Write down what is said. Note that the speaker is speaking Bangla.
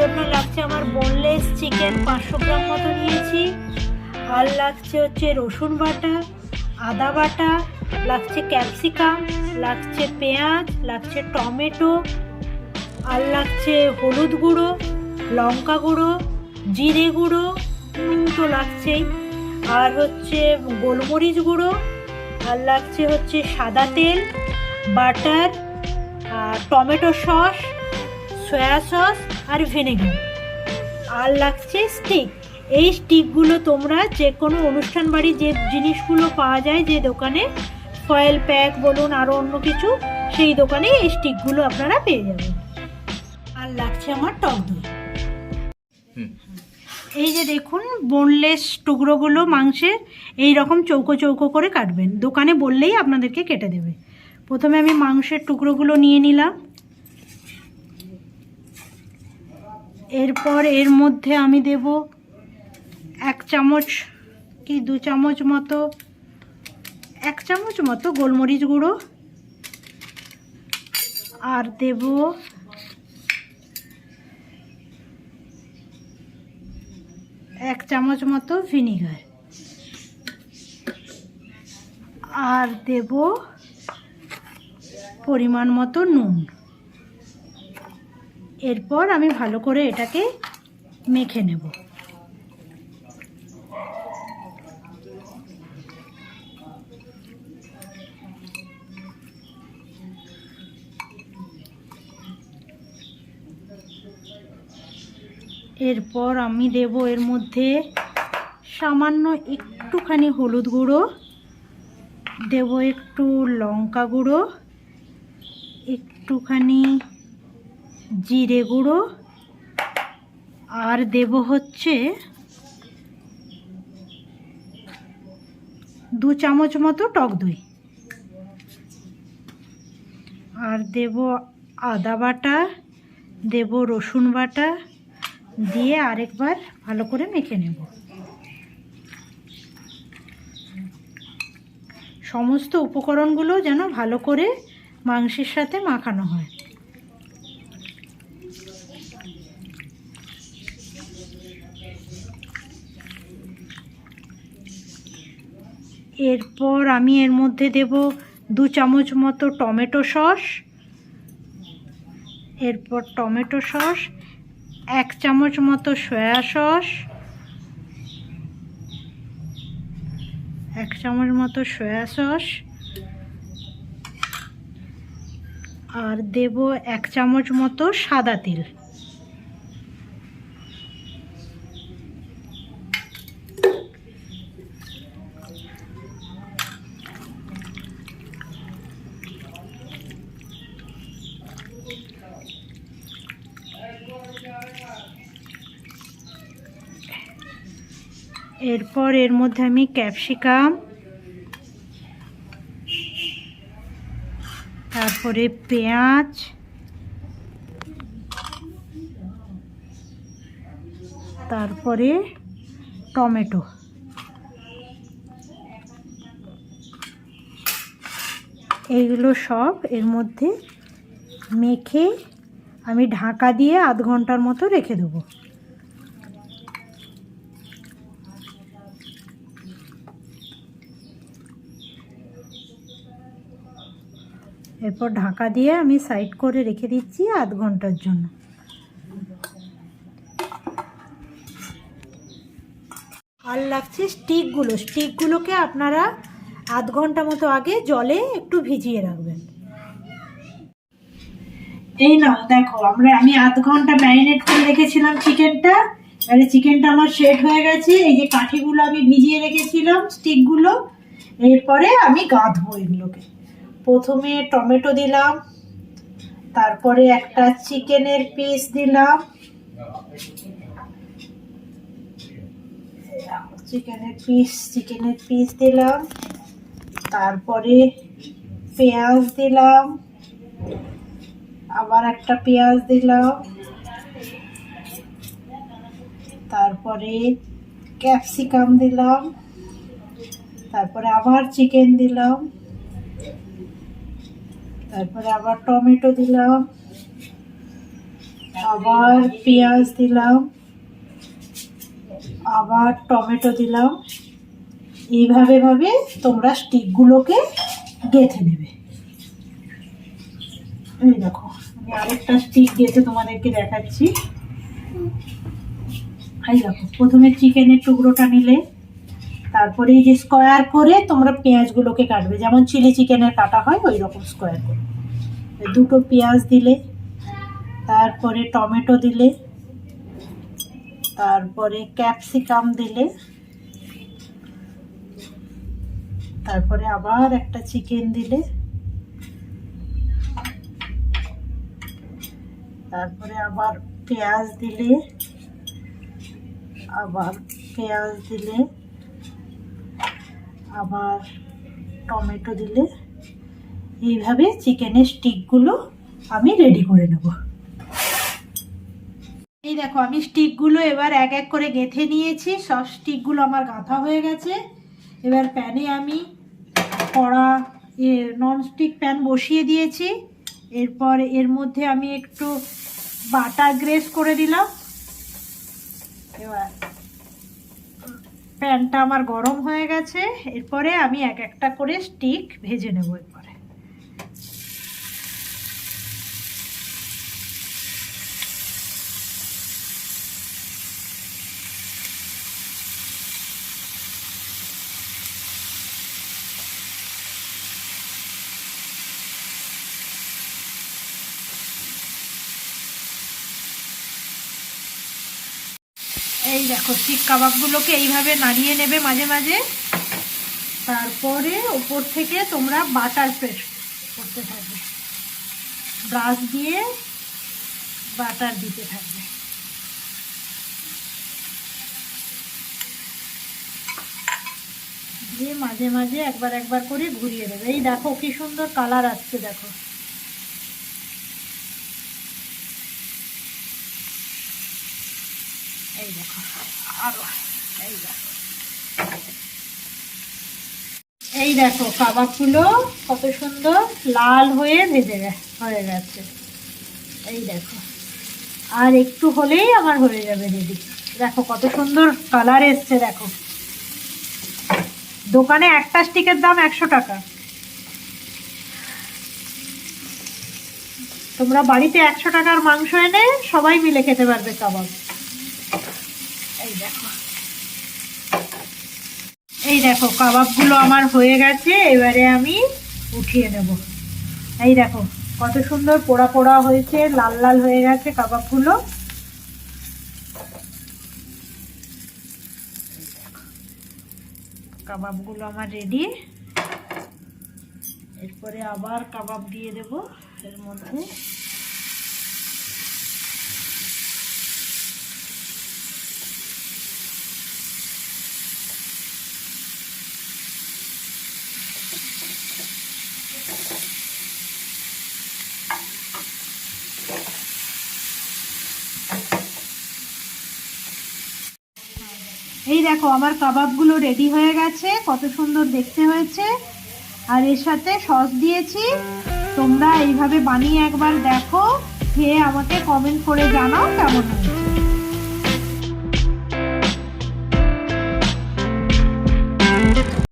জন্য লাগছে আমার বোনলেস চিকেন 500 গ্রাম মতো নিয়েছি, আর লাগছে হচ্ছে রসুন বাটা, আদা বাটা, লাগছে ক্যাপসিকাম, লাগছে পেঁয়াজ, লাগছে টমেটো, আর লাগছে হলুদ গুঁড়ো, লঙ্কা গুঁড়ো, জিরে গুঁড়ো, নুন তো লাগছেই, আর হচ্ছে গোলমরিচ গুঁড়ো, আর লাগছে হচ্ছে সাদা তেল, বাটার, আর টমেটো সস, সয়া সস আর ভিনেগার, আর লাগছে স্টিক। এই স্টিকগুলো তোমরা যে কোনো অনুষ্ঠান বাড়ি যে জিনিসগুলো পাওয়া যায়, যে দোকানে ফয়েল প্যাক বলুন আরও অন্য কিছু, সেই দোকানে এই স্টিকগুলো আপনারা পেয়ে যাবেন। আর লাগছে আমার টক দই। এই যে দেখুন বোনলেস টুকরোগুলো মাংসের এই রকম চৌকো চৌকো করে কাটবেন, দোকানে বললেই আপনাদেরকে কেটে দেবে। প্রথমে আমি মাংসের টুকরোগুলো নিয়ে নিলাম, এরপর এর মধ্যে আমি দেব 1 চামচ কি 2 চামচ মতো, 1 চামচ মতো গোলমরিচ গুঁড়ো, আর দেব 1 চামচ মতো ভিনিগার, আর দেব পরিমাণ মতো নুন। এরপর আমি ভালো করে এটাকে মেখে নেব। এরপর আমি দেব এর মধ্যে সামান্য একটুখানি হলুদ গুঁড়ো, দেব একটু লঙ্কা গুঁড়ো, একটুখানি জিরে গুঁড়ো, আর দেব হচ্ছে 2 চামচ মতো টক দই, আর দেব আদা বাটা, দেব রসুন বাটা, দিয়ে আরেকবার ভালো করে মেখে নেব। সমস্ত উপকরণগুলো যেন ভালো করে মাংসের সাথে মাখানো হয়। এরপর আমি এর মধ্যে দেব 2 চামচ মতো টমেটো সস, এরপর টমেটো সস, 1 চামচ মতো সয়া সস, 1 চামচ মতো সয়া সস, আর দেব 1 চামচ মতো সাদা তেল। এরপর এর মধ্যে আমি ক্যাপসিকাম, তারপরে পেঁয়াজ, তারপরে টমেটো, এইগুলো সব এর মধ্যে মেখে আমি ঢাকা দিয়ে আধ ঘন্টার মতো রেখে দেবো। এরপর ঢাকা দিয়ে আমি সাইড করে রেখে দিচ্ছি আধ ঘন্টার জন্য। আর লাগছে স্টিকগুলোকে আপনারা আধ ঘন্টা মতো আগে জলে একটু ভিজিয়ে রাখবেন। এই নাও দেখো, আমি আধ ঘন্টা ম্যারিনেট করে রেখেছিলাম চিকেনটা। এবারে চিকেনটা আমার সেট হয়ে গেছে। এই যে কাঠিগুলো আমি ভিজিয়ে রেখেছিলাম স্টিকগুলো, এরপরে আমি গাঁথবো এগুলোকে। প্রথমে টমেটো দিলাম, তারপরে একটা চিকেনের পিস দিলাম, চিকেনের পিস দিলাম, তারপরে পেঁয়াজ দিলাম, আবার একটা পেঁয়াজ দিলাম, তারপরে ক্যাপসিকাম দিলাম, তারপরে আবার চিকেন দিলাম, তারপরে আবার টমেটো দিলাম, আবার পেঁয়াজ দিলাম, আবার টমেটো দিলাম। এইভাবে তোমরা স্টিকগুলোকে গেঁথে নেবে। এই দেখো, আমি আরেকটা স্টিক গেঁথে তোমাদেরকে দেখাচ্ছি। এই দেখো, প্রথমে চিকেনের টুকরোটা নিলে, তারপরে এই যে স্কোয়ার করে তোমরা পেঁয়াজগুলোকে কাটবে, যেমন চিলি চিকেনের কাটা হয় ওই রকম স্কোয়ার করে। দুটো পেঁয়াজ দিলে, তারপরে টমেটো দিলে, তারপরে ক্যাপসিকাম দিলে, তারপরে আবার একটা চিকেন দিলে, তারপরে আবার পেঁয়াজ দিলে, আবার পেঁয়াজ দিলে, আবার টমেটো দিলে। এইভাবে চিকেনের স্টিকগুলো আমি রেডি করে নেব। এই দেখো, আমি স্টিকগুলো এবার এক এক করে গেঁথে নিয়েছি। সব স্টিকগুলো আমার গাঁথা হয়ে গেছে। এবার প্যানে আমি কড়া ননস্টিক প্যান বসিয়ে দিয়েছি। এরপর এর মধ্যে আমি একটু বাটার গ্রেস করে দিলাম। এবার প্যানটা আমার গরম হয়ে গেছে। এরপরে আমি এক একটা করে স্টিক ভেজে নেব। এরপরে এই দেখো, শিক কাবাবগুলোকে এইভাবে নাড়িয়ে নেবে মাঝে মাঝে। তারপরে উপর থেকে তোমরা বাটার স্প্রেড করতে থাকবে, ব্রাশ দিয়ে বাটার দিতে থাকবে। দিয়ে মাঝে মাঝে একবার একবার করে ঘুরিয়ে দেবে। এই দেখো কি সুন্দর কালার আসছে, দেখো। এই দেখো, আরো এই দেখো, এই দেখো কাবাবগুলো কত সুন্দর লাল হয়ে হয়ে গেছে। এই দেখো, আর একটু হলেই আমার হয়ে যাবে রেডি। দেখো কত সুন্দর কালার এসছে। দেখো, দোকানে একটা স্টিকের দাম 100 টাকা। তোমরা বাড়িতে 100 টাকার মাংস এনে সবাই মিলে খেতে পারবে কাবাব। এই দেখো, এই দেখো কাবাবগুলো আমার হয়ে গেছে। এবারে আমি উঠিয়ে নেব। এই দেখো কত সুন্দর পোড়া পোড়া হয়েছে, লাল লাল হয়ে গেছে কাবাবগুলো। কাবাবগুলো আমার রেডি। এরপরে আবার কাবাব দিয়ে দেব এর মধ্যে। এই দেখো, আমার কাবাবগুলো রেডি হয়ে গেছে, কত সুন্দর দেখতে হয়েছে। আর এর সাথে সস দিয়েছি। তোমরা এইভাবে বানিয়ে একবার দেখো, খেয়ে আমাকে কমেন্ট করে জানাও কেমন হয়েছে।